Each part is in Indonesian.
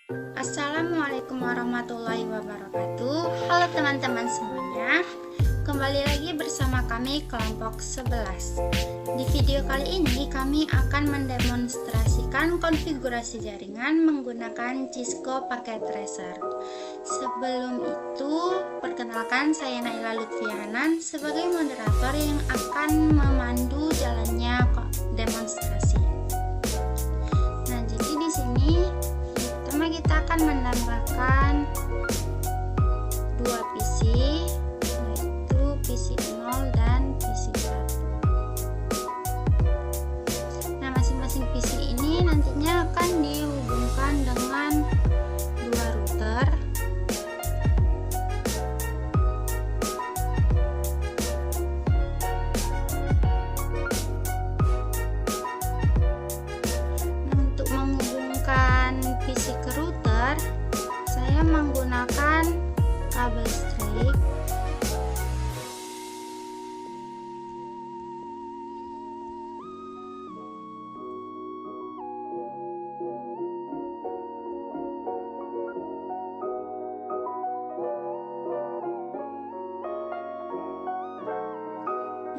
Assalamualaikum warahmatullahi wabarakatuh. Halo teman-teman semuanya, kembali lagi bersama kami kelompok 11. Di video kali ini kami akan mendemonstrasikan konfigurasi jaringan menggunakan Cisco Packet Tracer. Sebelum itu, perkenalkan saya Naila Lutfianan sebagai moderator yang akan memandu jalannya demonstrasi. Nah, jadi di sini kita akan menambahkan dua PC, yaitu PC 0 dan PC 1. Nah, masing-masing PC ini nantinya akan dihubungkan dengan dua router. PC ke router, saya menggunakan kabel strip.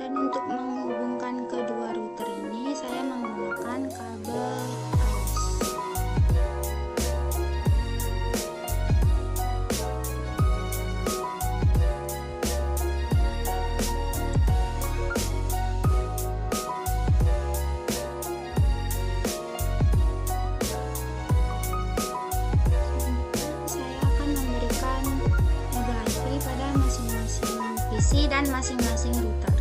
Dan untuk menghubungkan kedua router ini, saya menggunakan kabel dan masing-masing router.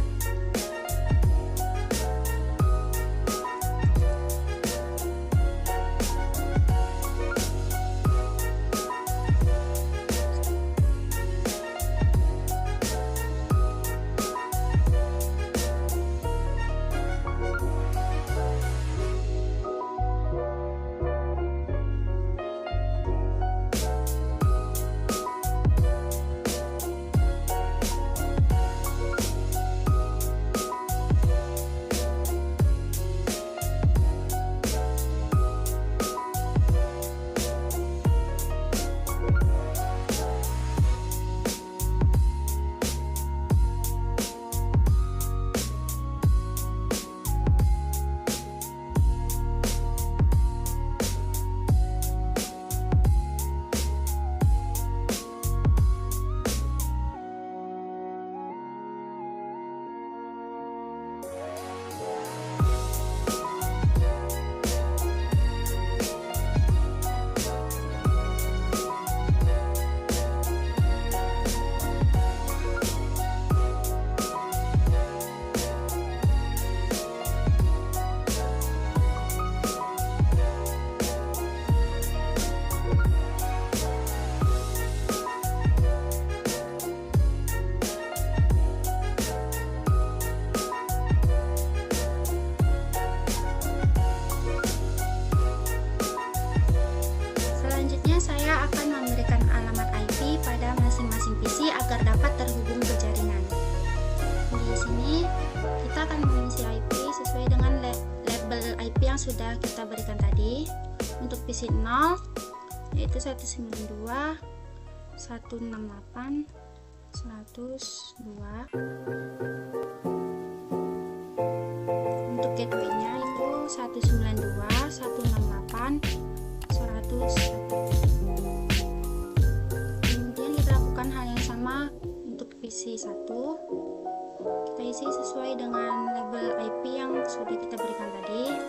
Saya akan memberikan alamat IP pada masing-masing PC agar dapat terhubung ke jaringan. Di sini kita akan mengisi IP sesuai dengan label IP yang sudah kita berikan tadi. Untuk PC 0 yaitu 192 168 102. Untuk gateway-nya itu 192 168 101. PC 1 kita isi sesuai dengan label IP yang sudah kita berikan tadi,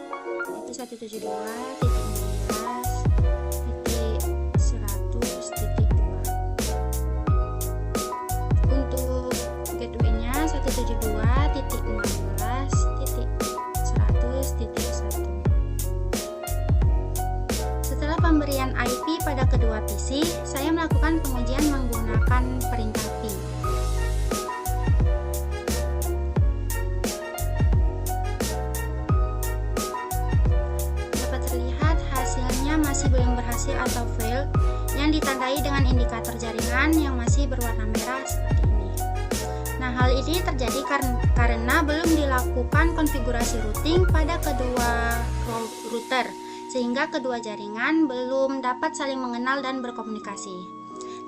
yaitu 172.168.100.2. untuk gateway-nya 172.16.100.1. Setelah pemberian IP pada kedua PC, saya melakukan pengujian menggunakan perintah ping. Masih belum berhasil atau fail, yang ditandai dengan indikator jaringan yang masih berwarna merah seperti ini. Nah, hal ini terjadi karena belum dilakukan konfigurasi routing pada kedua router, sehingga kedua jaringan belum dapat saling mengenal dan berkomunikasi.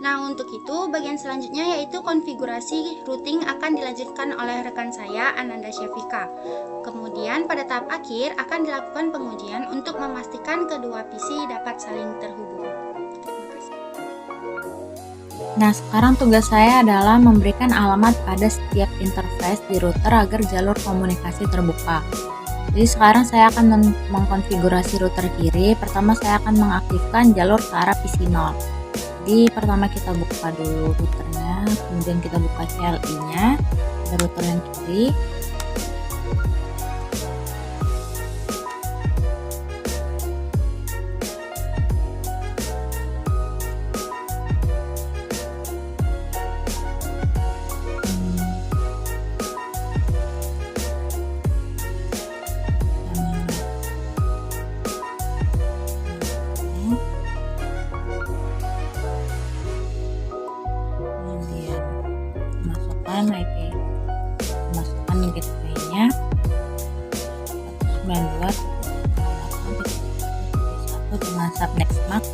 Nah, untuk itu bagian selanjutnya yaitu konfigurasi routing akan dilanjutkan oleh rekan saya, Ananda Syafika. Kemudian pada tahap akhir akan dilakukan pengujian untuk memastikan kedua PC dapat saling terhubung. Nah, sekarang tugas saya adalah memberikan alamat pada setiap interface di router agar jalur komunikasi terbuka. Jadi sekarang saya akan mengkonfigurasi router kiri. Pertama saya akan mengaktifkan jalur ke arah PC 0. Jadi pertama kita buka dulu routernya, kemudian kita buka CLI-nya, router yang kiri. IP, masukkan gateway-nya 192.168.1 dengan subnet MAC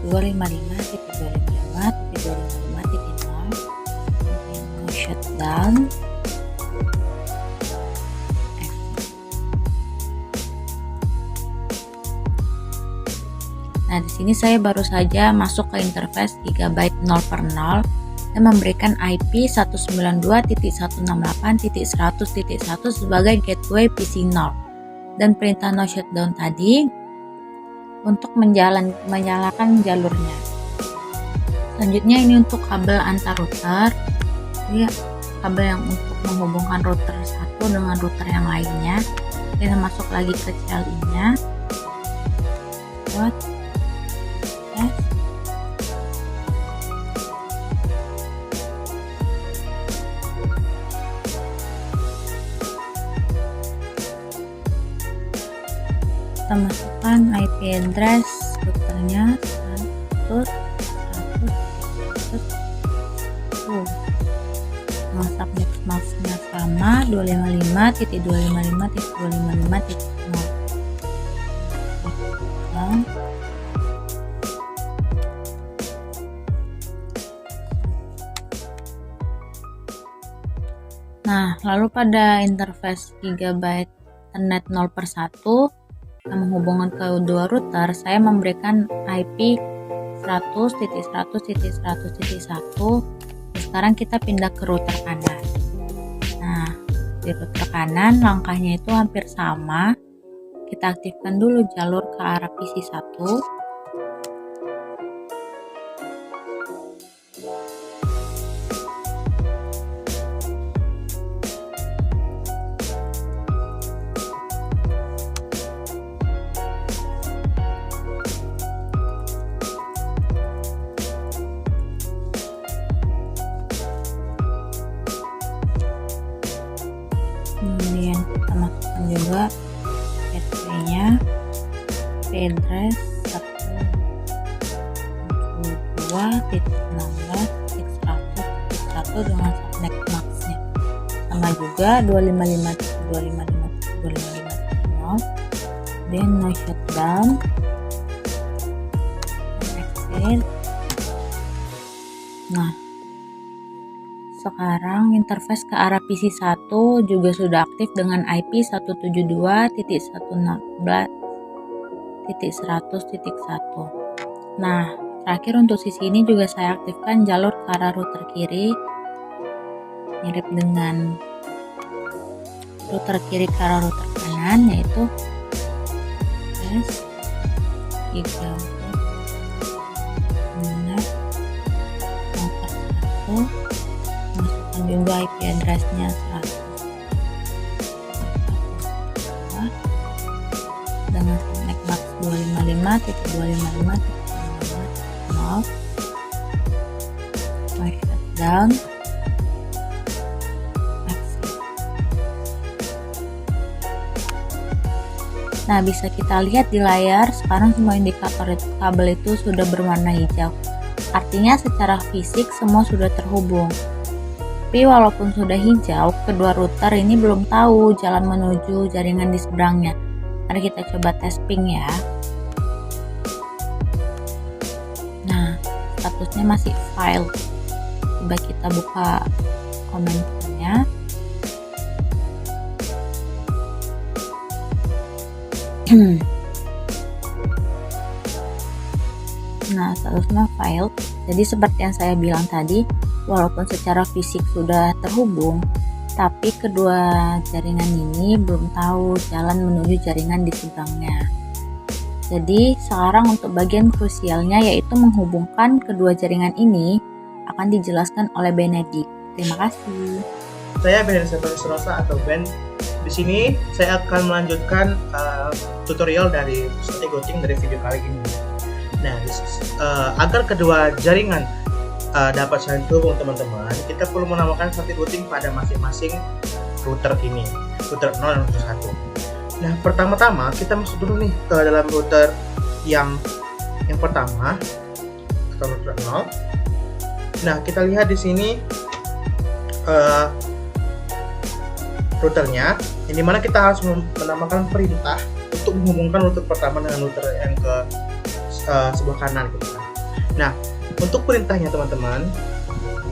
255.255.255.0, kemudian shutdown. Nah, di sini saya baru saja masuk ke interface Gigabyte 0/0 dan memberikan IP 192.168.100.1 sebagai gateway PC 0 dan perintah no shutdown tadi untuk menyalakan jalurnya. Selanjutnya ini untuk kabel antar router, ya, kabel yang untuk menghubungkan router satu dengan router yang lainnya. Kita masuk lagi ke CLI-nya. Buat kita masukkan IP address routernya 100.100.1 dengan subnet MAC-nya sama 255.255.255.0. Nah, lalu pada interface Gigabyte Ethernet 0/1 yang menghubungkan kedua router, saya memberikan IP 100.100.100.1. Sekarang kita pindah ke router kanan. Nah, di router kanan langkahnya itu hampir sama. Kita aktifkan dulu jalur ke arah PC 1. Kemudian kita masukkan juga gateway-nya, IP address 192.16.100.1 dengan subnet MAC-nya sama juga 255.255.255.0. Kemudian no shutdown, exit. Nah, sekarang interface ke arah PC 1 juga sudah aktif dengan IP 172.116.100.1. Nah, terakhir untuk sisi ini juga saya aktifkan jalur ke arah router kiri, mirip dengan router kiri ke arah router kanan, yaitu juga IP address-nya 100 dengan subnet MAC 255.255.255.0. Shutdown, exit. Nah, bisa kita lihat di layar sekarang semua indikator kabel itu sudah berwarna hijau. Artinya secara fisik semua sudah terhubung. Tapi walaupun sudah hijau, kedua router ini belum tahu jalan menuju jaringan di seberangnya. Mari kita coba tes ping ya. Nah, statusnya masih file. Coba kita buka komentarnya. Nah, statusnya file. Jadi seperti yang saya bilang tadi, walaupun secara fisik sudah terhubung, tapi kedua jaringan ini belum tahu jalan menuju jaringan di seberangnya. Jadi sekarang untuk bagian krusialnya, yaitu menghubungkan kedua jaringan ini, akan dijelaskan oleh Benedict. Terima kasih. Saya Benedict Senosa atau Ben. Di sini saya akan melanjutkan tutorial dari strategi routing dari video kali ini. Nah, agar kedua jaringan dapat saling terhubung teman-teman, kita perlu menamakan strategi routing pada masing-masing router ini, router 0 dan router 1. Nah, pertama-tama kita masuk dulu nih ke dalam router yang pertama atau router 0. Nah, kita lihat di sini routernya, ini mana kita harus menambahkan perintah untuk menghubungkan router pertama dengan router yang ke sebelah kanan gitu kan. Nah, untuk perintahnya teman-teman,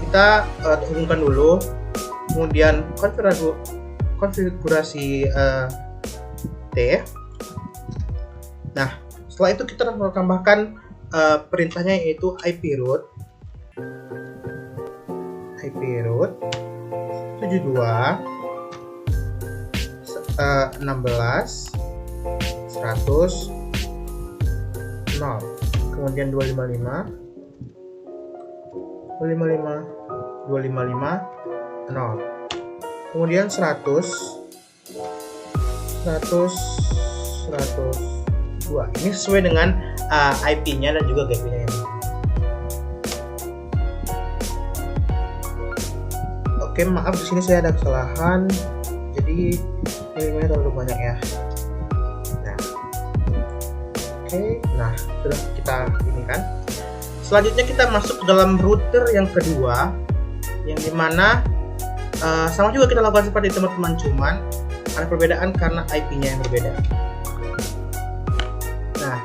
kita hubungkan dulu, kemudian konfigurasi T. Nah, setelah itu kita tambahkan perintahnya, yaitu IP root 72 16 100 0, kemudian 255 255 0, kemudian 100 102. Ini sesuai dengan IP-nya dan juga gateway-nya ya. Oke, maaf di sini saya ada kesalahan. Jadi ini terlalu banyak ya. Nah, oke, nah sudah kita ini kan. Selanjutnya kita masuk ke dalam router yang kedua, yang dimana sama juga kita lakukan seperti teman-teman, cuman ada perbedaan karena IP-nya yang berbeda. Nah,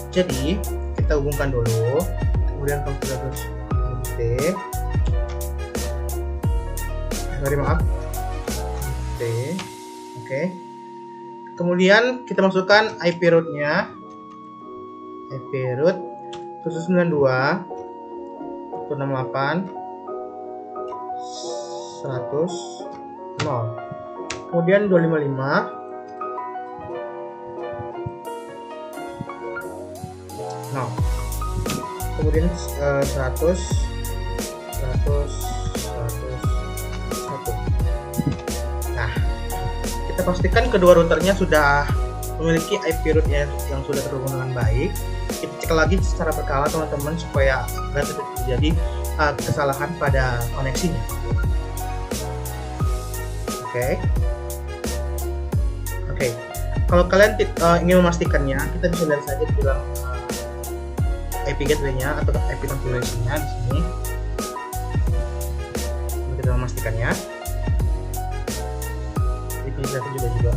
jadi kita hubungkan dulu, kemudian konfigurasi T. Maaf. Oke. Kemudian kita masukkan IP root-nya. IP root 192 168 100 0. Kemudian 255 0. Kemudian 100 kita pastikan kedua routernya sudah memiliki IP root yang sudah terhubung dengan baik. Kita cek lagi secara berkala teman-teman, supaya tidak terjadi kesalahan pada koneksinya. Oke. Kalau kalian ingin memastikannya, kita bisa lihat saja di dalam IP gateway-nya atau IP configuration-nya di sini. Kita memastikannya. Bisa juga.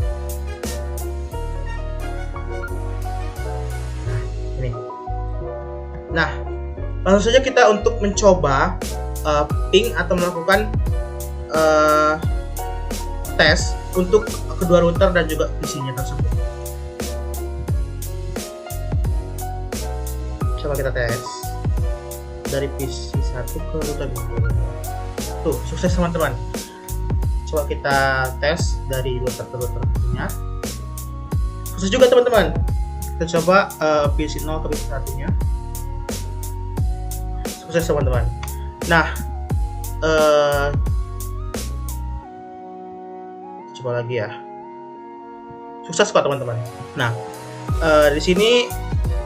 Nah, ini. Nah, langsung saja kita untuk mencoba ping atau melakukan tes untuk kedua router dan juga PC-nya tersebut. Coba kita tes dari PC 1 ke router 2. Tuh, sukses teman-teman. Coba kita tes dari router ke router punya. Sukses juga teman-teman. Kita coba PC 0 ke PC 1-nya. Sukses teman-teman. Nah, coba lagi ya. Sukses kok teman-teman. Nah, di sini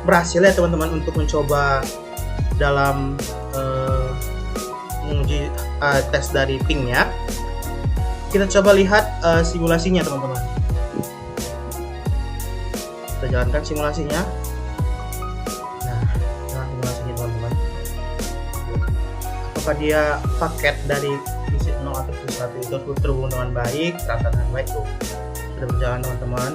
berhasil ya teman-teman untuk mencoba dalam menguji tes dari pingnya. Kita coba lihat simulasinya teman-teman. Kita jalankan simulasinya. Nah, simulasinya teman-teman. Apakah dia paket dari PC 0 atau PC 1 itu terhubung dengan baik, terasa dengan baik tuh. Sudah berjalan teman-teman.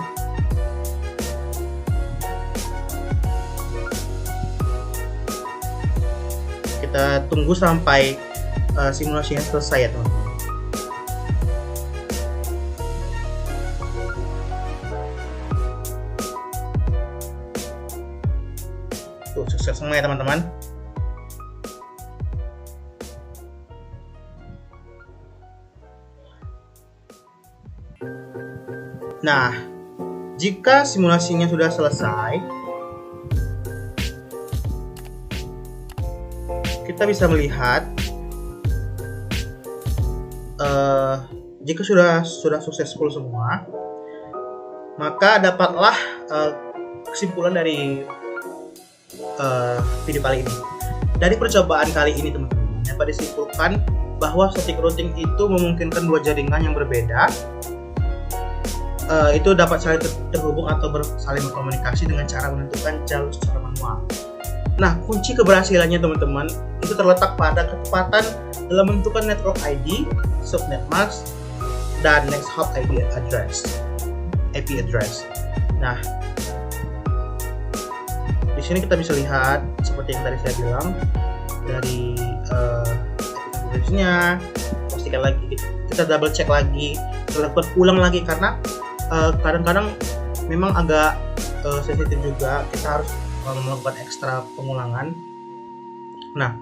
kita tunggu sampai simulasinya selesai ya teman-teman. Tuh, sukses semua ya teman-teman. Nah, jika simulasinya sudah selesai, kita bisa melihat jika sudah successful semua, maka dapatlah kesimpulan dari video kali ini. Dari percobaan kali ini teman-teman, dapat disimpulkan bahwa static routing itu memungkinkan dua jaringan yang berbeda itu dapat saling terhubung atau saling berkomunikasi dengan cara menentukan jalur secara manual. Nah, kunci keberhasilannya teman-teman itu terletak pada ketepatan dalam menentukan network ID, subnet mask, dan next hop IP address. Nah, di sini kita bisa lihat seperti yang tadi saya bilang dari address-nya, pastikan lagi, kita double check lagi, kita lakukan ulang lagi karena kadang-kadang memang agak sensitif juga, kita harus melakukan ekstra pengulangan. Nah,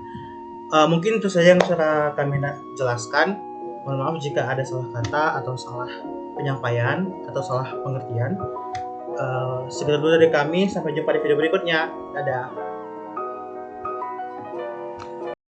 mungkin itu saja yang bisa kami jelaskan. Mohon maaf jika ada salah kata atau salah penyampaian atau salah pengertian. Segitu dulu dari kami, sampai jumpa di video berikutnya. Dadah.